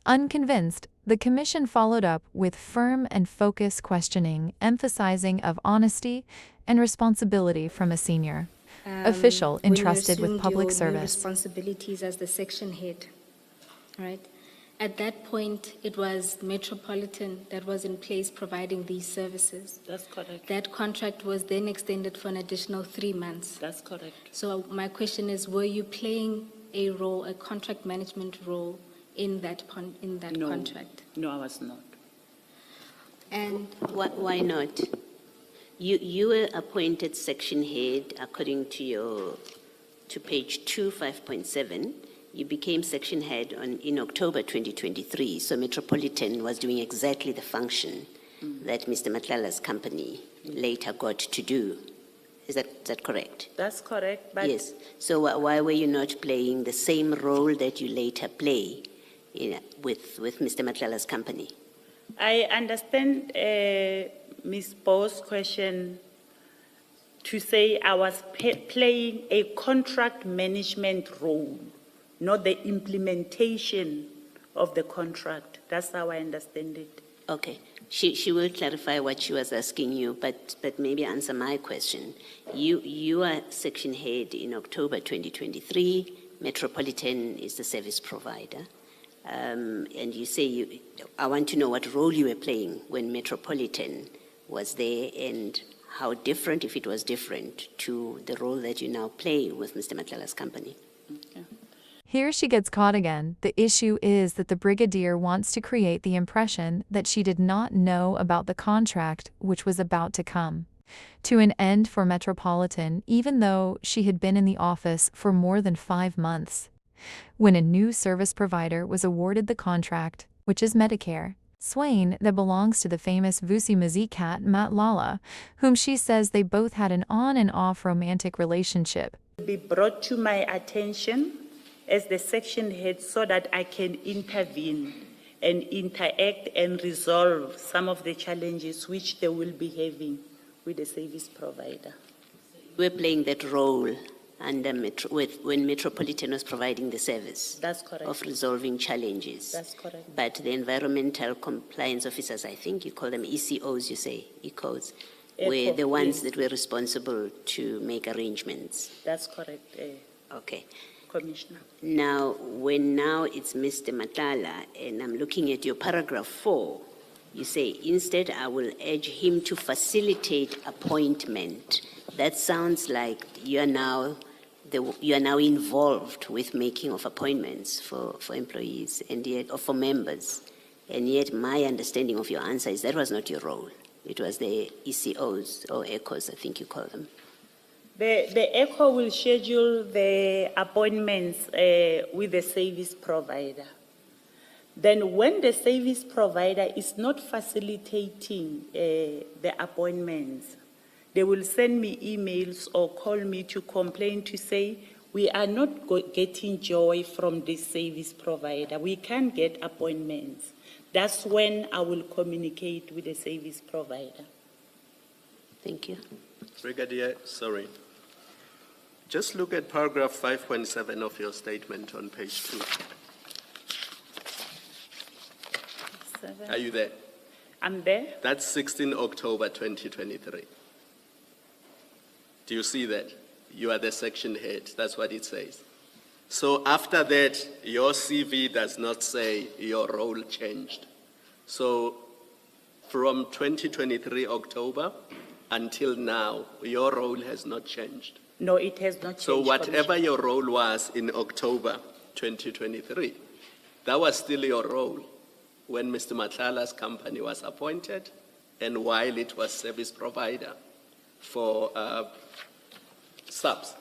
Unconvinced, the Commission followed up with firm and focused questioning, emphasizing of honesty and responsibility from a senior official entrusted with public when you assumed your new service. responsibilities as the section head, right? At that point, it was Metropolitan that was in place providing these services. That's correct. That contract was then extended for an additional 3 months. That's correct. So my question is, were you playing a role, a contract management role in that No. contract? No, I was not. And Why not? You were appointed section head according to page 2, 5.7. You became section head in October 2023. So Metropolitan was doing exactly the function that Mr. Matlanga's company later got to do. Is that correct? That's correct. But Yes. So why were you not playing the same role that you later play with Mr. Matlanga's company? I understand Ms. Bo's question to say I was playing a contract management role, not the implementation of the contract. That's how I understand it. Okay. She will clarify what she was asking you, but maybe answer my question. You are section head in October 2023. Metropolitan is the service provider. And you say I want to know what role you were playing when Metropolitan was there and how different, if it was different, to the role that you now play with Mr. Matlanga's company. Okay. Here she gets caught again. The issue is that the Brigadier wants to create the impression that she did not know about the contract which was about to come to an end for Metropolitan, even though she had been in the office for more than 5 months. When a new service provider was awarded the contract, which is Medicare, Swain, that belongs to the famous Vusi Mazikat Madlanga, whom she says they both had an on and off romantic relationship. Be brought to my attention as the section head so that I can intervene and interact and resolve some of the challenges which they will be having with the service provider. You were playing that role under when Metropolitan was providing the service. That's correct. Of resolving challenges. That's correct. But the environmental compliance officers, I think you call them ECOs, you say, ECOs, were the ones yes. that were responsible to make arrangements. That's correct, Okay. Commissioner. Now it's Mr. Matlala, and I'm looking at your paragraph 4. You say, instead, I will urge him to facilitate appointment. That sounds like you are now involved with making of appointments for employees and yet, or for members. And yet my understanding of your answer is that was not your role. It was the ECOs or ECOs, I think you call them. The ECO will schedule the appointments with the service provider. Then when the service provider is not facilitating the appointments, they will send me emails or call me to complain to say, we are not getting joy from this service provider. We can't get appointments. That's when I will communicate with the service provider. Thank you. Brigadier, sorry. Just look at paragraph 5.7 of your statement on page 2. Are you there? I'm there. That's 16 October 2023. Do you see that? You are the section head. That's what it says. So after that, your CV does not say your role changed. So from 2023 October until now, your role has not changed. No, it has not changed. So whatever your role was in October 2023, that was still your role when Mr. Matlanga's company was appointed and while it was service provider for subs.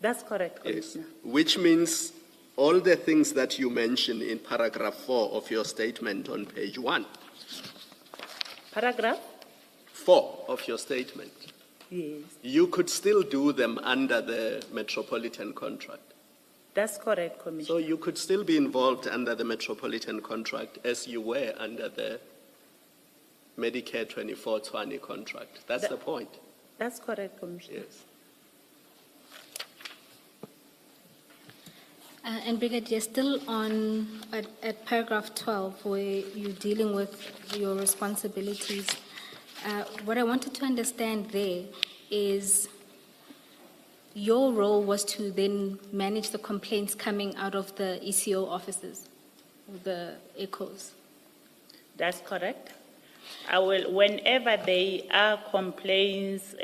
That's correct, Yes. Commissioner. Which means all the things that you mentioned in paragraph 4 of your statement on page 1. Paragraph? 4 of your statement. Yes. You could still do them under the Metropolitan contract. That's correct, Commissioner. So you could still be involved under the Metropolitan contract as you were under the Medicare 24/20 contract. That's the point. That's correct, Commissioner. Yes. And Brigadier, still on at paragraph 12, where you're dealing with your responsibilities, what I wanted to understand there is your role was to then manage the complaints coming out of the ECO offices, the ECOs. That's correct. I will, whenever there are complaints,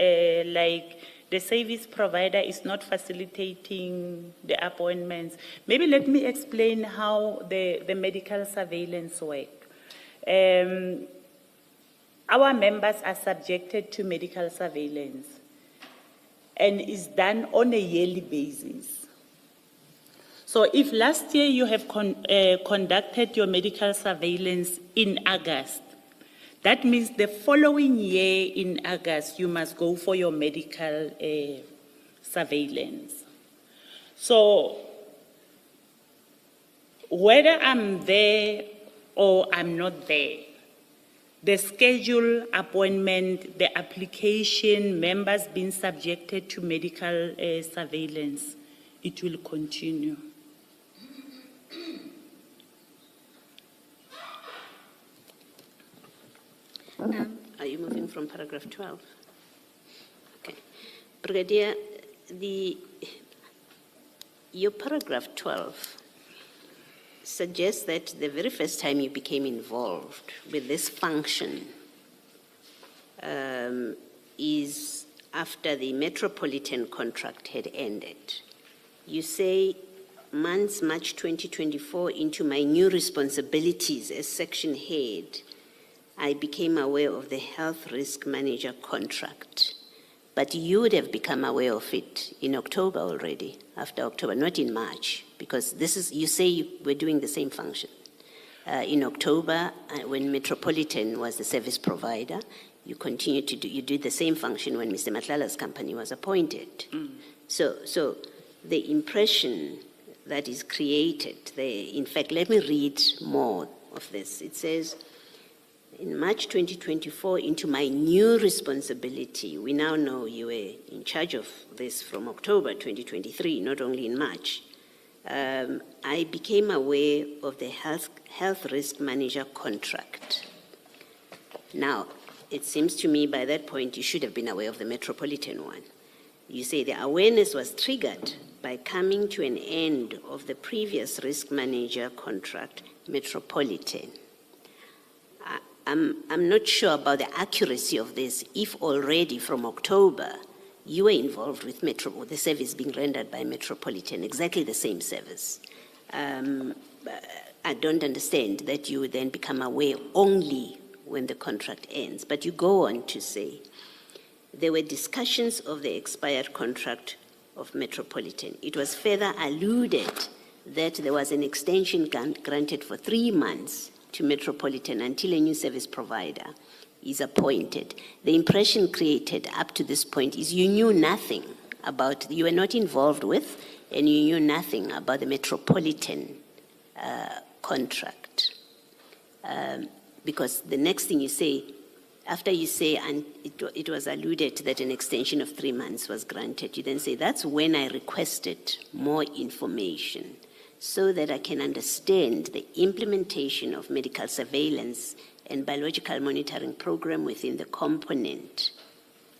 like the service provider is not facilitating the appointments. Maybe let me explain how the medical surveillance work. Our members are subjected to medical surveillance and is done on a yearly basis. So if last year you have conducted your medical surveillance in August, that means the following year in August, you must go for your medical surveillance. So whether I'm there or I'm not there, the schedule, appointment, the application, members being subjected to medical surveillance, it will continue. Are you moving from paragraph 12? Okay. Brigadier, your paragraph 12 suggests that the very first time you became involved with this function is after the metropolitan contract had ended. You say, months March 2024 into my new responsibilities as section head, I became aware of the health risk manager contract. But you would have become aware of it in October already, after October, not in March, because this is, you say you were doing the same function. In October, when Metropolitan was the service provider, you continued to do, you did the same function when Mr. Madlanga's company was appointed. So the impression that is created, in fact, let me read more of this. It says, in March 2024, into my new responsibility, we now know you were in charge of this from October 2023, not only in March. I became aware of the health risk manager contract. Now, it seems to me by that point you should have been aware of the metropolitan one. You say the awareness was triggered by coming to an end of the previous risk manager contract, metropolitan. I'm not sure about the accuracy of this, if already from October you were involved with the service being rendered by Metropolitan, exactly the same service. I don't understand that you would then become aware only when the contract ends. But you go on to say, there were discussions of the expired contract of Metropolitan. It was further alluded that there was an extension granted for 3 months to Metropolitan until a new service provider is appointed. The impression created up to this point is you knew nothing about, you were not involved with, and you knew nothing about the Metropolitan contract. Because the next thing you say, after you say, and it was alluded that an extension of 3 months was granted, you then say, that's when I requested more information, so that I can understand the implementation of medical surveillance and biological monitoring program within the component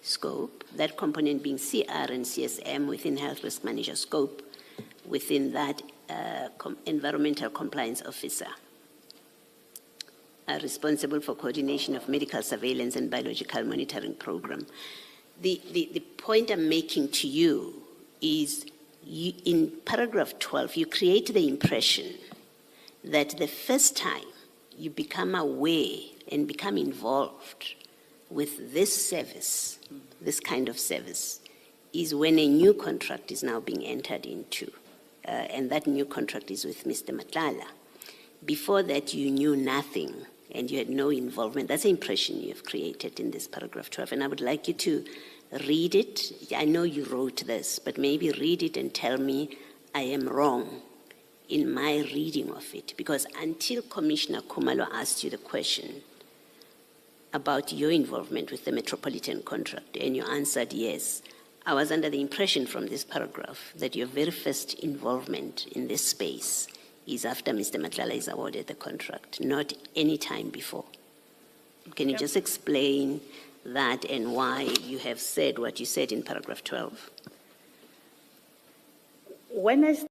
scope, that component being CR and CSM within health risk manager scope, within that environmental compliance officer responsible for coordination of medical surveillance and biological monitoring program. The point I'm making to you is, in paragraph 12, you create the impression that the first time you become aware and become involved with this service, this kind of service, is when a new contract is now being entered into. And that new contract is with Mr. Madlanga. Before that, you knew nothing and you had no involvement. That's the impression you have created in this paragraph 12. And I would like you to read it. I know you wrote this, but maybe read it and tell me I am wrong in my reading of it. Because until Commissioner Khumalo asked you the question about your involvement with the Metropolitan contract, and you answered yes, I was under the impression from this paragraph that your very first involvement in this space is after Mr. Madlanga is awarded the contract, not any time before. Can you just explain that and why you have said what you said in paragraph 12? When I